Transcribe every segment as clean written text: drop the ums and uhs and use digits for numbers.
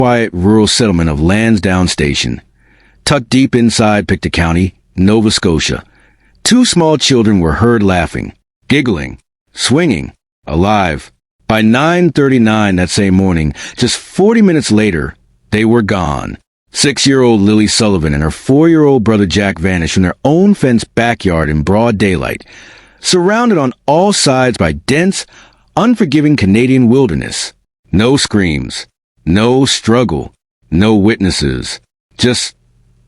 quiet rural settlement of Lansdowne Station, tucked deep inside Pictou County, Nova Scotia. Two small children were heard laughing, giggling, swinging, alive. By 9:39 that same morning, just 40 minutes later, they were gone. 6-year-old Lilly Sullivan and her 4-year-old brother Jack vanished from their own fenced backyard in broad daylight, surrounded on all sides by dense, unforgiving Canadian wilderness. No screams, no struggle, no witnesses, just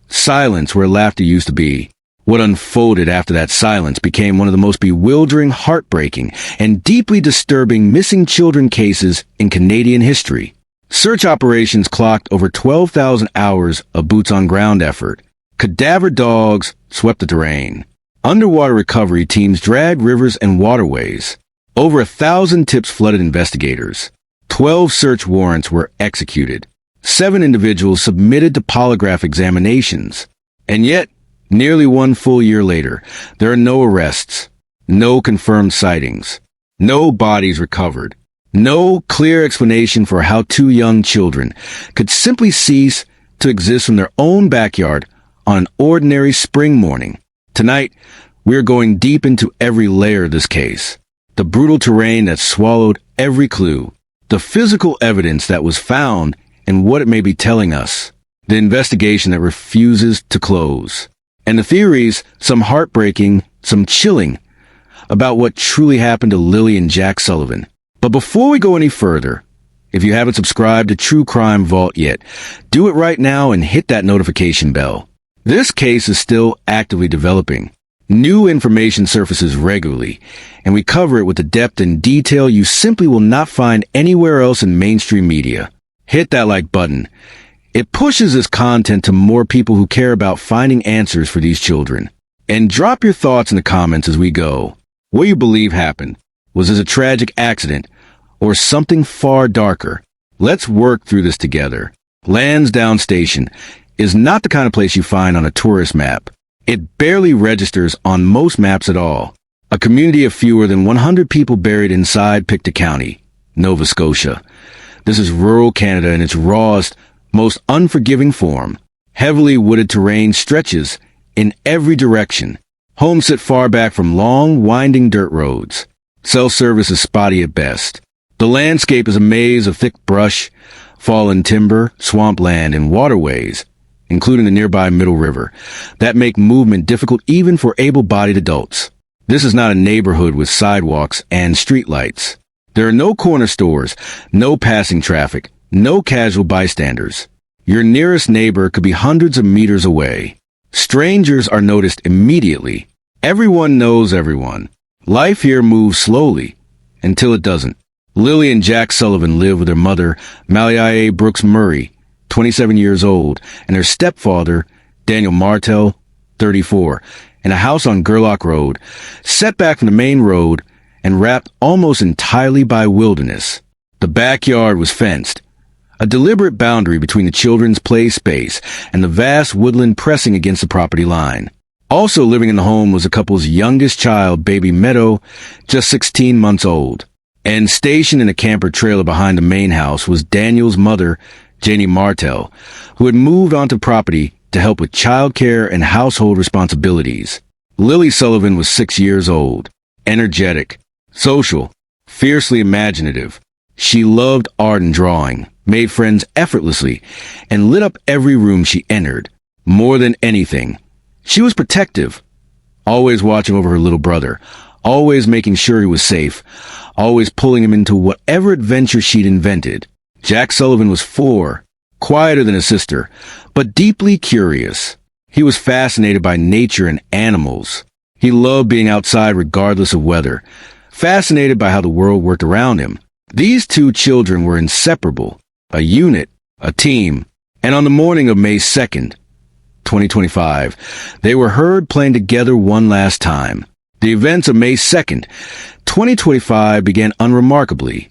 silence where laughter used to be. What unfolded after that silence became one of the most bewildering, heartbreaking, and deeply disturbing missing children cases in Canadian history. Search operations clocked over 12,000 hours of boots-on-ground effort. Cadaver dogs swept the terrain. Underwater recovery teams dragged rivers and waterways. Over 1,000 tips flooded investigators. 12 search warrants were executed. 7 individuals submitted to polygraph examinations. And yet, nearly 1 full year later, there are no arrests, no confirmed sightings, no bodies recovered, no clear explanation for how 2 young children could simply cease to exist from their own backyard on an ordinary spring morning. Tonight, we are going deep into every layer of this case. The brutal terrain that swallowed every clue, the physical evidence that was found, and what it may be telling us, the investigation that refuses to close, and the theories, some heartbreaking, some chilling, about what truly happened to Lilly and Jack Sullivan. But before we go any further, if you haven't subscribed to True Crime Vault yet, do it right now and hit that notification bell. This case is still actively developing. New information surfaces regularly, and we cover it with the depth and detail you simply will not find anywhere else in mainstream media. Hit that like button. It pushes this content to more people who care about finding answers for these children. And drop your thoughts in the comments as we go. What you believe happened? Was this a tragic accident or something far darker? Let's work through this together. Lansdowne Station is not the kind of place you find on a tourist map. It barely registers on most maps at all. A community of fewer than 100 people buried inside Pictou County, Nova Scotia. This is rural Canada in its rawest, most unforgiving form. Heavily wooded terrain stretches in every direction. Homes sit far back from long, winding dirt roads. Cell service is spotty at best. The landscape is a maze of thick brush, fallen timber, swampland, and waterways, including the nearby Middle River, that make movement difficult even for able-bodied adults. This is not a neighborhood with sidewalks and streetlights. There are no corner stores, no passing traffic, no casual bystanders. Your nearest neighbor could be hundreds of meters away. Strangers are noticed immediately. Everyone knows everyone. Life here moves slowly, until it doesn't. Lilly and Jack Sullivan live with their mother, Malia Brooks Murray, 27 years old, and their stepfather, Daniel Martel, 34, in a house on Gerlach Road, set back from the main road and wrapped almost entirely by wilderness. The backyard was fenced, a deliberate boundary between the children's play space and the vast woodland pressing against the property line. Also living in the home was the couple's youngest child, baby Meadow, just 16 months old. And stationed in a camper trailer behind the main house was Daniel's mother, Janie Martel, who had moved onto property to help with childcare and household responsibilities. Lilly Sullivan was 6 years old, energetic, social, fiercely imaginative. She loved art and drawing, made friends effortlessly, and lit up every room she entered. More than anything, she was protective, always watching over her little brother, always making sure he was safe, always pulling him into whatever adventure she'd invented. Jack Sullivan was 4, quieter than his sister, but deeply curious. He was fascinated by nature and animals. He loved being outside regardless of weather, fascinated by how the world worked around him. These 2 children were inseparable, a unit, a team, and on the morning of May 2nd, 2025, they were heard playing together one last time. The events of May 2nd, 2025 began unremarkably,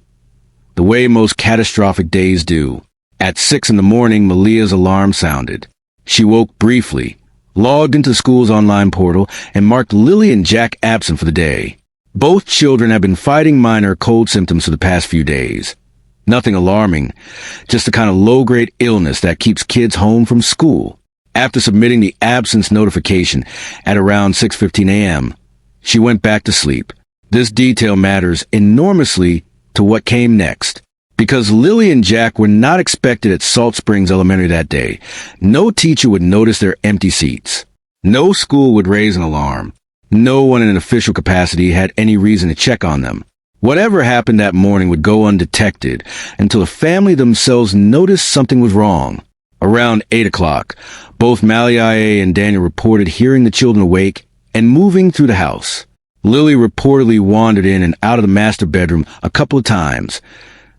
the way most catastrophic days do. At 6 in the morning, Malia's alarm sounded. She woke briefly, logged into the school's online portal, and marked Lilly and Jack absent for the day. Both children have been fighting minor cold symptoms for the past few days. Nothing alarming, just the kind of low-grade illness that keeps kids home from school. After submitting the absence notification at around 6:15 a.m., she went back to sleep. This detail matters enormously to what came next. Because Lilly and Jack were not expected at Salt Springs Elementary that day, no teacher would notice their empty seats. No school would raise an alarm. No one in an official capacity had any reason to check on them. Whatever happened that morning would go undetected until the family themselves noticed something was wrong. Around 8 o'clock, both Mallory and Daniel reported hearing the children awake and moving through the house. Lilly reportedly wandered in and out of the master bedroom a couple of times.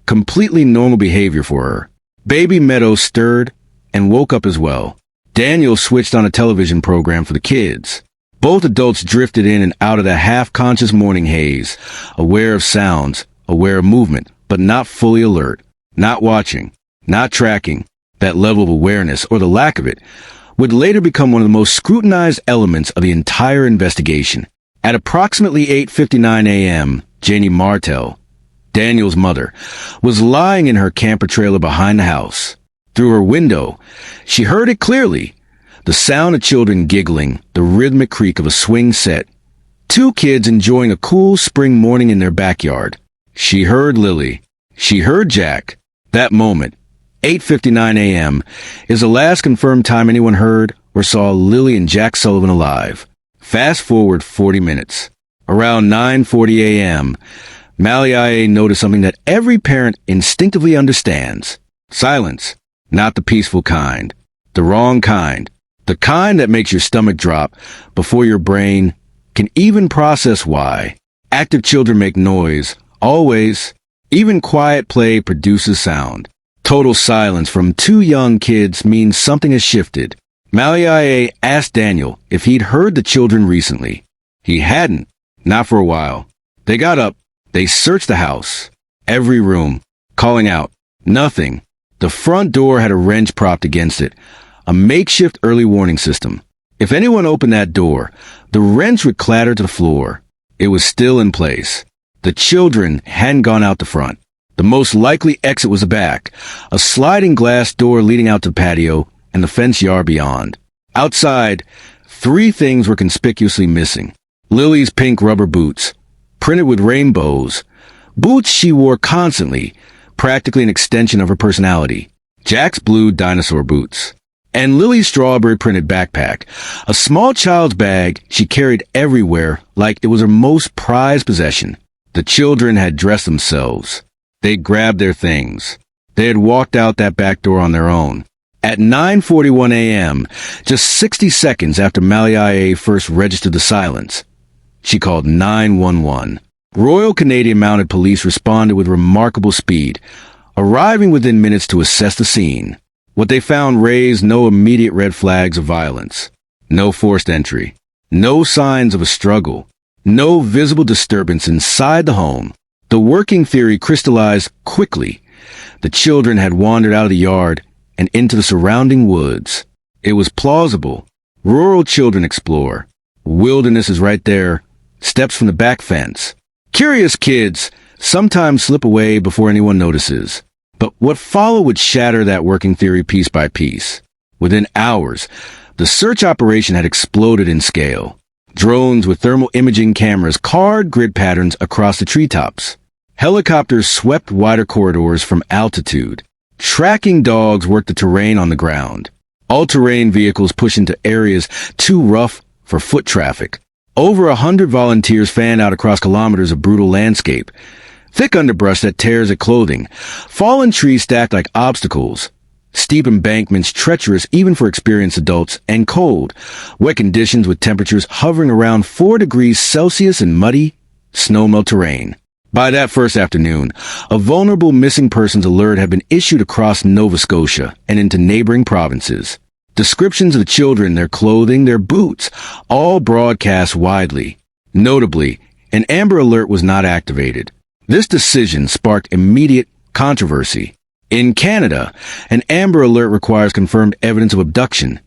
Completely normal behavior for her. Baby Meadow stirred and woke up as well. Daniel switched on a television program for the kids. Both adults drifted in and out of the half-conscious morning haze, aware of sounds, aware of movement, but not fully alert, not watching, not tracking. That level of awareness, or the lack of it, would later become one of the most scrutinized elements of the entire investigation. At approximately 8:59 a.m., Janie Martell, Daniel's mother, was lying in her camper trailer behind the house. Through her window, she heard it clearly. The sound of children giggling, the rhythmic creak of a swing set. Two kids enjoying a cool spring morning in their backyard. She heard Lilly. She heard Jack. That moment, 8:59 a.m., is the last confirmed time anyone heard or saw Lilly and Jack Sullivan alive. Fast forward 40 minutes. Around 9:40 a.m., Mallory noticed something that every parent instinctively understands. Silence. Not the peaceful kind. The wrong kind. The kind that makes your stomach drop before your brain can even process why. Active children make noise. Always. Even quiet play produces sound. Total silence from two young kids means something has shifted. Mallory asked Daniel if he'd heard the children recently. He hadn't. Not for a while. They got up. They searched the house. Every room. Calling out. Nothing. The front door had a wrench propped against it. A makeshift early warning system. If anyone opened that door, the wrench would clatter to the floor. It was still in place. The children hadn't gone out the front. The most likely exit was the back, a sliding glass door leading out to the patio and the fence yard beyond. Outside, three things were conspicuously missing. Lily's pink rubber boots, printed with rainbows, boots she wore constantly, practically an extension of her personality. Jack's blue dinosaur boots. And Lily's strawberry-printed backpack, a small child's bag she carried everywhere like it was her most prized possession. The children had dressed themselves. They grabbed their things. They had walked out that back door on their own. At 9:41 a.m., just 60 seconds after Mallory first registered the silence, she called 911. Royal Canadian Mounted Police responded with remarkable speed, arriving within minutes to assess the scene. What they found raised no immediate red flags of violence. No forced entry. No signs of a struggle. No visible disturbance inside the home. The working theory crystallized quickly. The children had wandered out of the yard and into the surrounding woods. It was plausible. Rural children explore. Wilderness is right there. Steps from the back fence. Curious kids sometimes slip away before anyone notices. But what followed would shatter that working theory piece by piece. Within hours, the search operation had exploded in scale. Drones with thermal imaging cameras carved grid patterns across the treetops. Helicopters swept wider corridors from altitude. Tracking dogs worked the terrain on the ground. All-terrain vehicles pushed into areas too rough for foot traffic. Over 100 volunteers fanned out across kilometers of brutal landscape. Thick underbrush that tears at clothing. Fallen trees stacked like obstacles. Steep embankments treacherous even for experienced adults, and cold. Wet conditions with temperatures hovering around 4 degrees Celsius in muddy, snow-melt terrain. By that first afternoon, a vulnerable missing persons alert had been issued across Nova Scotia and into neighboring provinces. Descriptions of the children, their clothing, their boots, all broadcast widely. Notably, an Amber Alert was not activated. This decision sparked immediate controversy. In Canada, an Amber Alert requires confirmed evidence of abduction,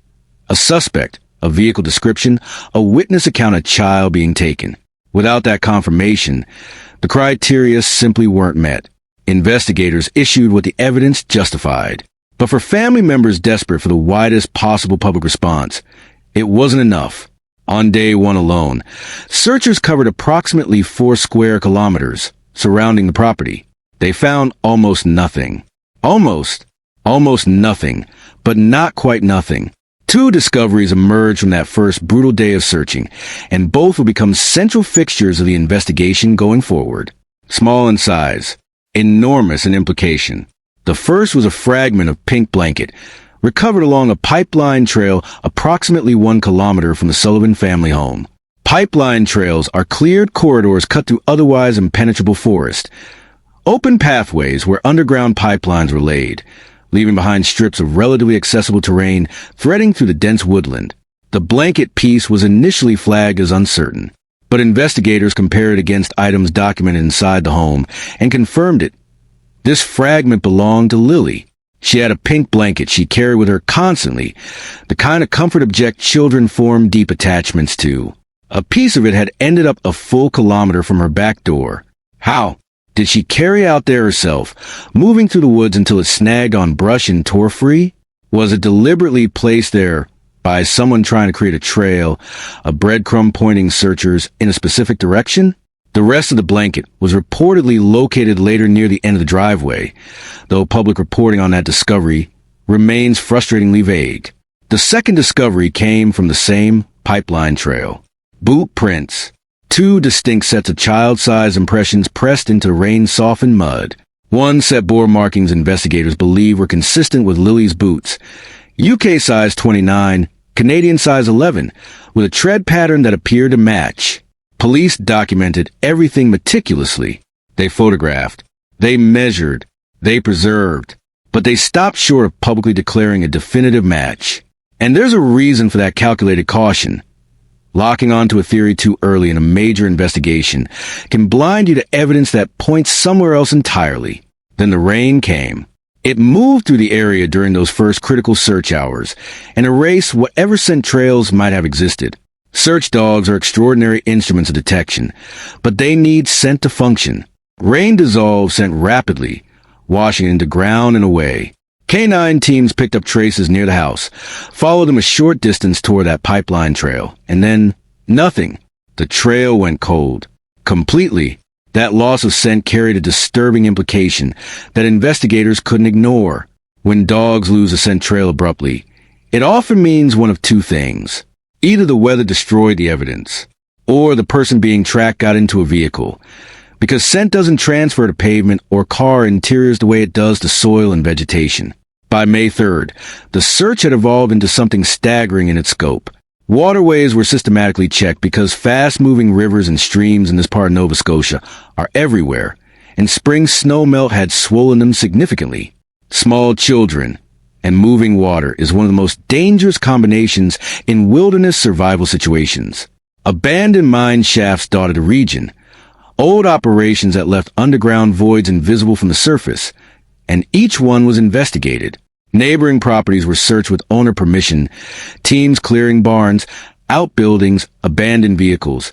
a suspect, a vehicle description, a witness account of a child being taken. Without that confirmation, the criteria simply weren't met. Investigators issued what the evidence justified. But for family members desperate for the widest possible public response, it wasn't enough. On day one alone, searchers covered approximately 4 square kilometers surrounding the property. They found almost nothing. Almost nothing, but not quite nothing. 2 discoveries emerged from that first brutal day of searching, and both will become central fixtures of the investigation going forward. Small in size, enormous in implication. The first was a fragment of pink blanket, recovered along a pipeline trail approximately 1 kilometer from the Sullivan family home. Pipeline trails are cleared corridors cut through otherwise impenetrable forest, open pathways where underground pipelines were laid, leaving behind strips of relatively accessible terrain threading through the dense woodland. The blanket piece was initially flagged as uncertain, but investigators compared it against items documented inside the home and confirmed it. This fragment belonged to Lilly. She had a pink blanket she carried with her constantly, the kind of comfort object children form deep attachments to. A piece of it had ended up a full kilometer from her back door. How did she carry out there herself, moving through the woods until it snagged on brush and tore free? Was it deliberately placed there by someone trying to create a trail, a breadcrumb pointing searchers in a specific direction? The rest of the blanket was reportedly located later near the end of the driveway, though public reporting on that discovery remains frustratingly vague. The second discovery came from the same pipeline trail. Boot prints. 2 distinct sets of child-sized impressions pressed into rain-softened mud. One set bore markings investigators believe were consistent with Lily's boots. UK size 29, Canadian size 11, with a tread pattern that appeared to match. Police documented everything meticulously. They photographed, they measured, they preserved, but they stopped short of publicly declaring a definitive match. And there's a reason for that calculated caution. Locking onto a theory too early in a major investigation can blind you to evidence that points somewhere else entirely. Then the rain came. It moved through the area during those first critical search hours and erased whatever scent trails might have existed. Search dogs are extraordinary instruments of detection, but they need scent to function. Rain dissolved scent rapidly, washing into ground and away. Canine teams picked up traces near the house, followed them a short distance toward that pipeline trail, and then nothing. The trail went cold. Completely. That loss of scent carried a disturbing implication that investigators couldn't ignore. When dogs lose a scent trail abruptly, it often means one of 2 things. Either the weather destroyed the evidence, or the person being tracked got into a vehicle, because scent doesn't transfer to pavement or car interiors the way it does to soil and vegetation. By May 3rd, the search had evolved into something staggering in its scope. Waterways were systematically checked because fast-moving rivers and streams in this part of Nova Scotia are everywhere, and spring snowmelt had swollen them significantly. Small children and moving water is one of the most dangerous combinations in wilderness survival situations. Abandoned mine shafts dotted the region, old operations that left underground voids invisible from the surface, and each one was investigated. Neighboring properties were searched with owner permission, teams clearing barns, outbuildings, abandoned vehicles,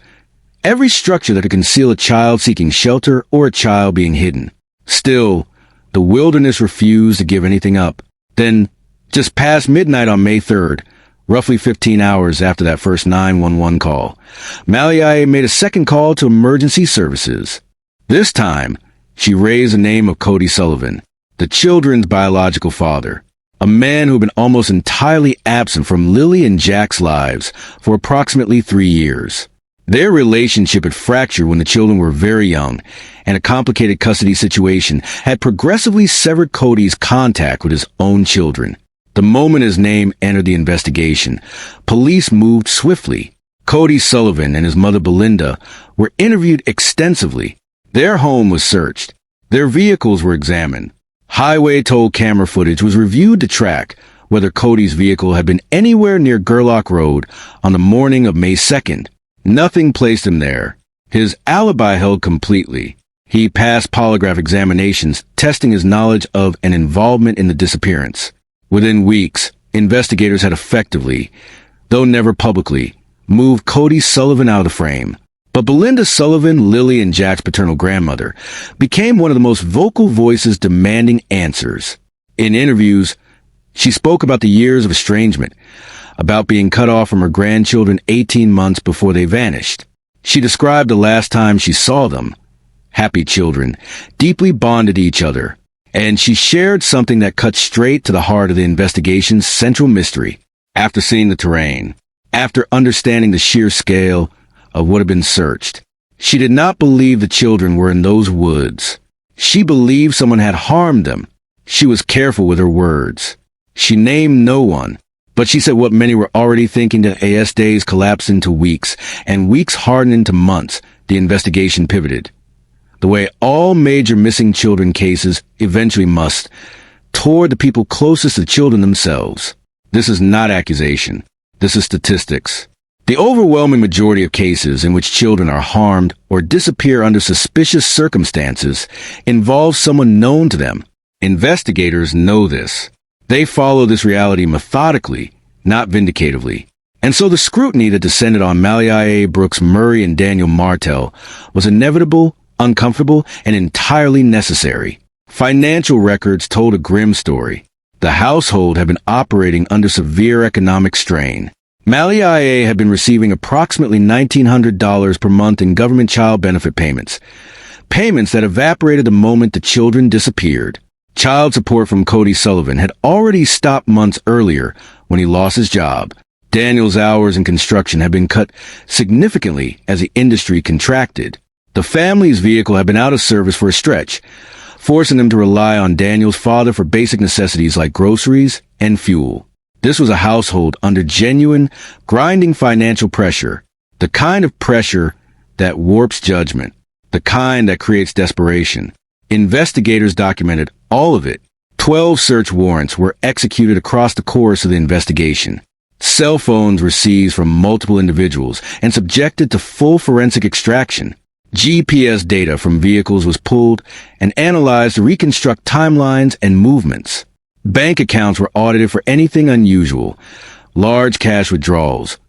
every structure that could conceal a child seeking shelter or a child being hidden. Still, the wilderness refused to give anything up. Then, just past midnight on May 3rd, roughly 15 hours after that first 911 call, Malia made a second call to emergency services. This time, she raised the name of Cody Sullivan, the children's biological father, a man who had been almost entirely absent from Lilly and Jack's lives for approximately 3 years. Their relationship had fractured when the children were very young, and a complicated custody situation had progressively severed Cody's contact with his own children. The moment his name entered the investigation, police moved swiftly. Cody Sullivan and his mother Belinda were interviewed extensively. Their home was searched. Their vehicles were examined. Highway toll camera footage was reviewed to track whether Cody's vehicle had been anywhere near Gerlach Road on the morning of May 2nd. Nothing placed him there. His alibi held completely. He passed polygraph examinations, testing his knowledge of and involvement in the disappearance. Within weeks, investigators had effectively, though never publicly, moved Cody Sullivan out of the frame. But Belinda Sullivan, Lilly and Jack's paternal grandmother, became one of the most vocal voices demanding answers. In interviews, she spoke about the years of estrangement, about being cut off from her grandchildren 18 months before they vanished. She described the last time she saw them. Happy children, deeply bonded to each other. And she shared something that cut straight to the heart of the investigation's central mystery. After seeing the terrain, after understanding the sheer scale of what had been searched, she did not believe the children were in those woods. She believed someone had harmed them. She was careful with her words. She named no one, but she said what many were already thinking, that as days collapsed into weeks, and weeks hardened into months, the investigation pivoted. The way all major missing children cases eventually must, toward the people closest to children themselves. This is not accusation. This is statistics. The overwhelming majority of cases in which children are harmed or disappear under suspicious circumstances involve someone known to them. Investigators know this. They follow this reality methodically, not vindicatively. And so the scrutiny that descended on Mallory Brooks Murray and Daniel Martell was inevitable, uncomfortable, and entirely necessary. Financial records told a grim story. The household had been operating under severe economic strain. Mallory had been receiving approximately $1,900 per month in government child benefit payments. Payments that evaporated the moment the children disappeared. Child support from Cody Sullivan had already stopped months earlier when he lost his job. Daniel's hours in construction had been cut significantly as the industry contracted. The family's vehicle had been out of service for a stretch, forcing them to rely on Daniel's father for basic necessities like groceries and fuel. This was a household under genuine, grinding financial pressure, the kind of pressure that warps judgment, the kind that creates desperation. Investigators documented all of it. 12 search warrants were executed across the course of the investigation. Cell phones were seized from multiple individuals and subjected to full forensic extraction. GPS data from vehicles was pulled and analyzed to reconstruct timelines and movements. Bank accounts were audited for anything unusual, large cash withdrawals,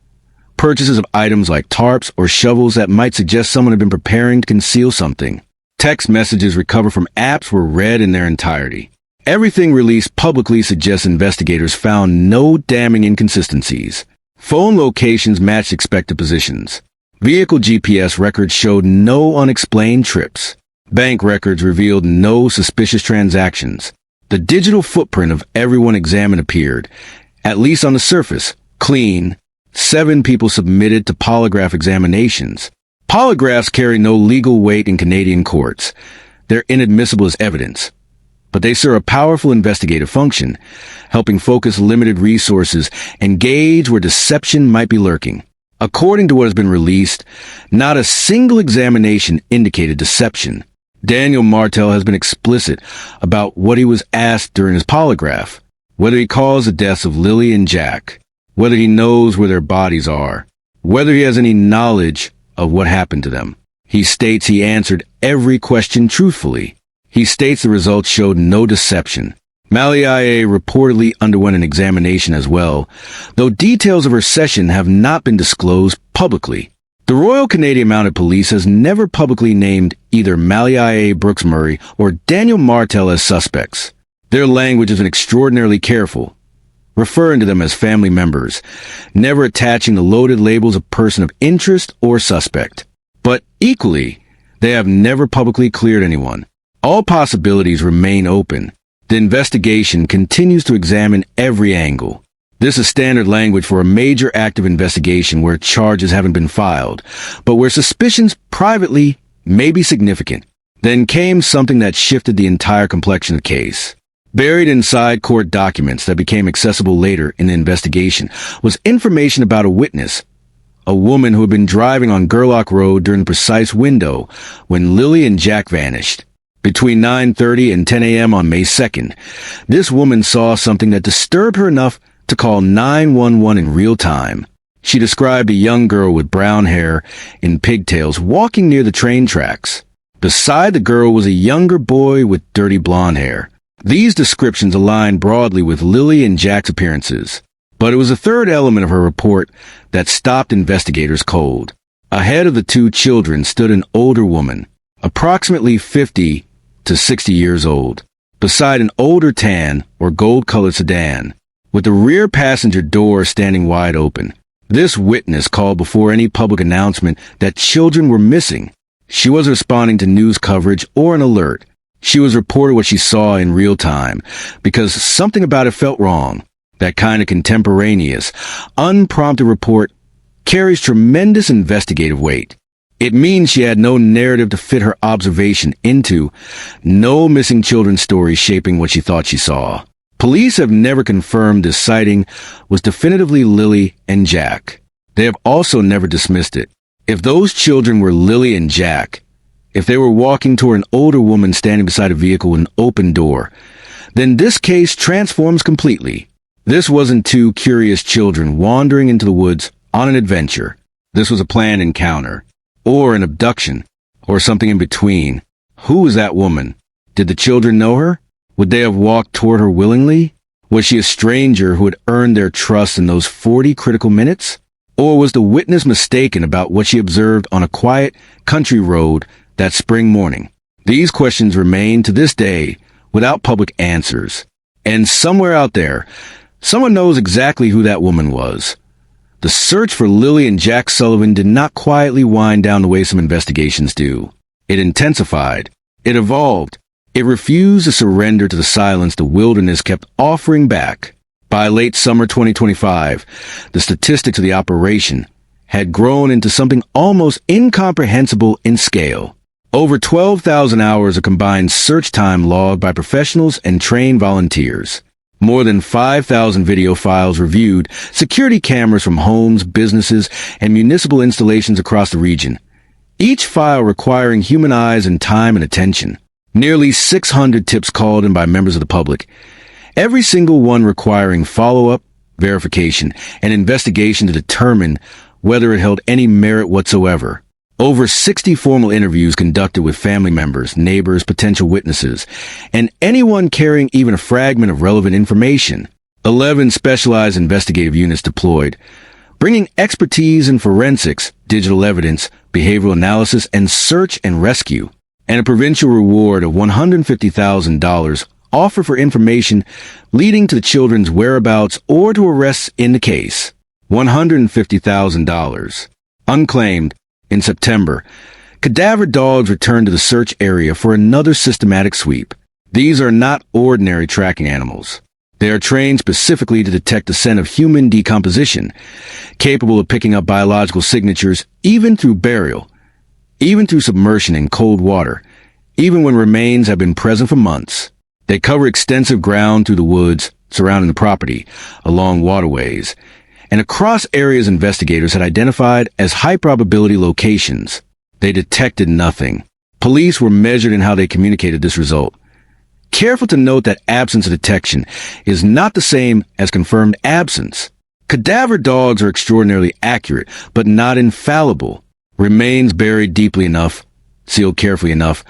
purchases of items like tarps or shovels that might suggest someone had been preparing to conceal something. Text messages recovered from apps were read in their entirety. Everything released publicly suggests investigators found no damning inconsistencies. Phone locations matched expected positions. Vehicle GPS records showed no unexplained trips. Bank records revealed no suspicious transactions. The digital footprint of everyone examined appeared, at least on the surface, clean. 7 people submitted to polygraph examinations. Polygraphs carry no legal weight in Canadian courts. They're inadmissible as evidence. But they serve a powerful investigative function, helping focus limited resources and gauge where deception might be lurking. According to what has been released, not a single examination indicated deception. Daniel Martell has been explicit about what he was asked during his polygraph, whether he caused the deaths of Lilly and Jack, whether he knows where their bodies are, whether he has any knowledge of what happened to them. He states he answered every question truthfully. He states the results showed no deception. Mallory reportedly underwent an examination as well, though details of her session have not been disclosed publicly. The Royal Canadian Mounted Police has never publicly named either Mallory Brooks Murray or Daniel Martell as suspects. Their language has been extraordinarily careful, referring to them as family members, never attaching the loaded labels of person of interest or suspect. But equally, they have never publicly cleared anyone. All possibilities remain open. The investigation continues to examine every angle. This is standard language for a major active investigation where charges haven't been filed, but where suspicions privately may be significant. Then came something that shifted the entire complexion of the case. Buried inside court documents that became accessible later in the investigation was information about a witness, a woman who had been driving on Gerlach Road during the precise window when Lilly and Jack vanished. Between 9:30 and 10 a.m. on May 2nd, this woman saw something that disturbed her enough to call 911 in real time. She described a young girl with brown hair and pigtails walking near the train tracks. Beside the girl was a younger boy with dirty blonde hair. These descriptions aligned broadly with Lilly and Jack's appearances. But it was a third element of her report that stopped investigators cold. Ahead of the two children stood an older woman, approximately 50 to 60 years old, beside an older tan or gold-colored sedan, with the rear passenger door standing wide open. This witness called before any public announcement that children were missing. She wasn't responding to news coverage or an alert. She was reporting what she saw in real time, because something about it felt wrong. That kind of contemporaneous, unprompted report carries tremendous investigative weight. It means she had no narrative to fit her observation into, no missing children story shaping what she thought she saw. Police have never confirmed this sighting was definitively Lilly and Jack. They have also never dismissed it. If those children were Lilly and Jack, if they were walking toward an older woman standing beside a vehicle with an open door, then this case transforms completely. This wasn't two curious children wandering into the woods on an adventure. This was a planned encounter, or an abduction, or something in between. Who was that woman? Did the children know her? Would they have walked toward her willingly? Was she a stranger who had earned their trust in those 40 critical minutes? Or was the witness mistaken about what she observed on a quiet country road that spring morning? These questions remain to this day without public answers. And somewhere out there, someone knows exactly who that woman was. The search for Lilly and Jack Sullivan did not quietly wind down the way some investigations do. It intensified. It evolved. It refused to surrender to the silence the wilderness kept offering back. By late summer 2025, the statistics of the operation had grown into something almost incomprehensible in scale. Over 12,000 hours of combined search time logged by professionals and trained volunteers. More than 5,000 video files reviewed, security cameras from homes, businesses, and municipal installations across the region. Each file requiring human eyes and time and attention. Nearly 600 tips called in by members of the public. Every single one requiring follow-up, verification, and investigation to determine whether it held any merit whatsoever. Over 60 formal interviews conducted with family members, neighbors, potential witnesses, and anyone carrying even a fragment of relevant information. 11 specialized investigative units deployed, bringing expertise in forensics, digital evidence, behavioral analysis, and search and rescue. And a provincial reward of $150,000 offered for information leading to the children's whereabouts or to arrests in the case. $150,000. Unclaimed. In September, cadaver dogs returned to the search area for another systematic sweep. These are not ordinary tracking animals. They are trained specifically to detect the scent of human decomposition, capable of picking up biological signatures even through burial, even through submersion in cold water, even when remains have been present for months. They cover extensive ground through the woods surrounding the property, along waterways, and across areas investigators had identified as high-probability locations. They detected nothing. Police were measured in how they communicated this result. Careful to note that absence of detection is not the same as confirmed absence. Cadaver dogs are extraordinarily accurate, but not infallible. Remains buried deeply enough, sealed carefully enough,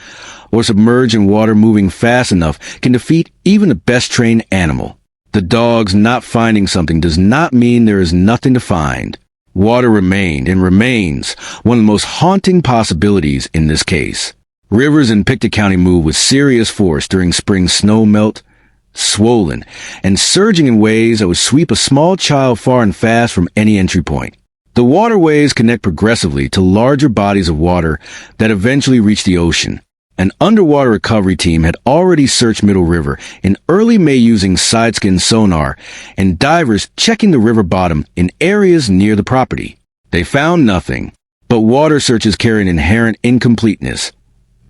or submerged in water moving fast enough can defeat even the best-trained animal. The dogs not finding something does not mean there is nothing to find. Water remained and remains one of the most haunting possibilities in this case. Rivers in Pictou County move with serious force during spring snow melt, swollen, and surging in ways that would sweep a small child far and fast from any entry point. The waterways connect progressively to larger bodies of water that eventually reach the ocean. An underwater recovery team had already searched Middle River in early May using side-skin sonar and divers checking the river bottom in areas near the property. They found nothing, but water searches carry an inherent incompleteness.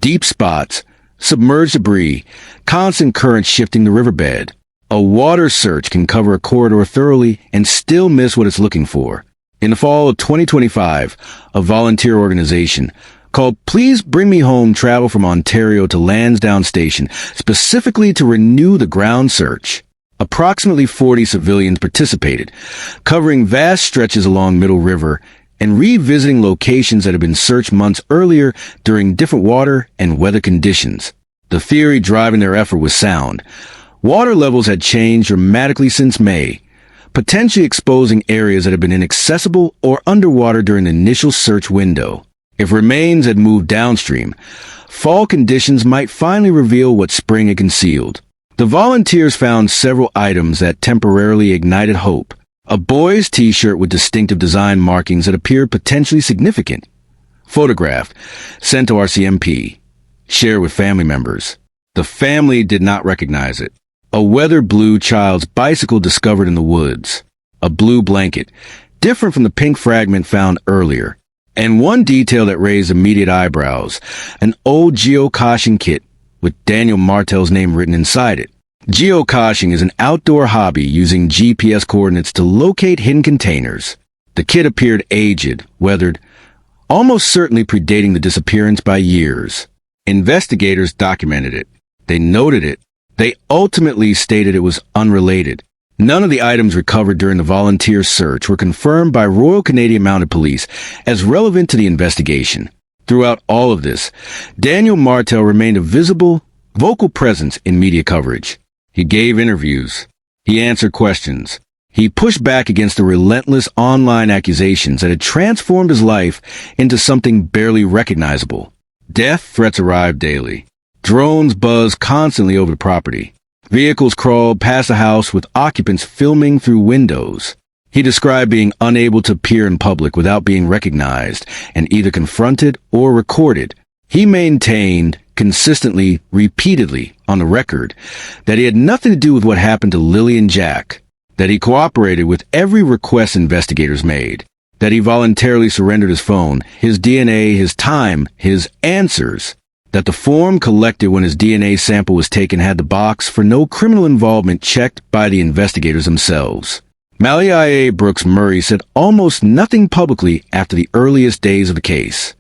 Deep spots, submerged debris, constant currents shifting the riverbed. A water search can cover a corridor thoroughly and still miss what it's looking for. In the fall of 2025, a volunteer organization called Please Bring Me Home traveled from Ontario to Lansdowne Station specifically to renew the ground search. Approximately 40 civilians participated, covering vast stretches along Middle River and revisiting locations that had been searched months earlier during different water and weather conditions. The theory driving their effort was sound. Water levels had changed dramatically since May, potentially exposing areas that had been inaccessible or underwater during the initial search window. If remains had moved downstream, fall conditions might finally reveal what spring had concealed. The volunteers found several items that temporarily ignited hope. A boy's t-shirt with distinctive design markings that appeared potentially significant. Photographed, sent to RCMP, shared with family members. The family did not recognize it. A weathered blue child's bicycle discovered in the woods. A blue blanket, different from the pink fragment found earlier. And one detail that raised immediate eyebrows, an old geocaching kit with Daniel Martel's name written inside it. Geocaching is an outdoor hobby using GPS coordinates to locate hidden containers. The kit appeared aged, weathered, almost certainly predating the disappearance by years. Investigators documented it. They noted it. They ultimately stated it was unrelated. None of the items recovered during the volunteer search were confirmed by Royal Canadian Mounted Police as relevant to the investigation. Throughout all of this, Daniel Martel remained a visible, vocal presence in media coverage. He gave interviews. He answered questions. He pushed back against the relentless online accusations that had transformed his life into something barely recognizable. Death threats arrived daily. Drones buzzed constantly over the property. Vehicles crawled past the house with occupants filming through windows. He described being unable to appear in public without being recognized and either confronted or recorded. He maintained, consistently, repeatedly, on the record, that he had nothing to do with what happened to Lilly and Jack, that he cooperated with every request investigators made, that he voluntarily surrendered his phone, his DNA, his time, his answers, that the form collected when his DNA sample was taken had the box for no criminal involvement checked by the investigators themselves. Malia Brooks Murray said almost nothing publicly after the earliest days of the case.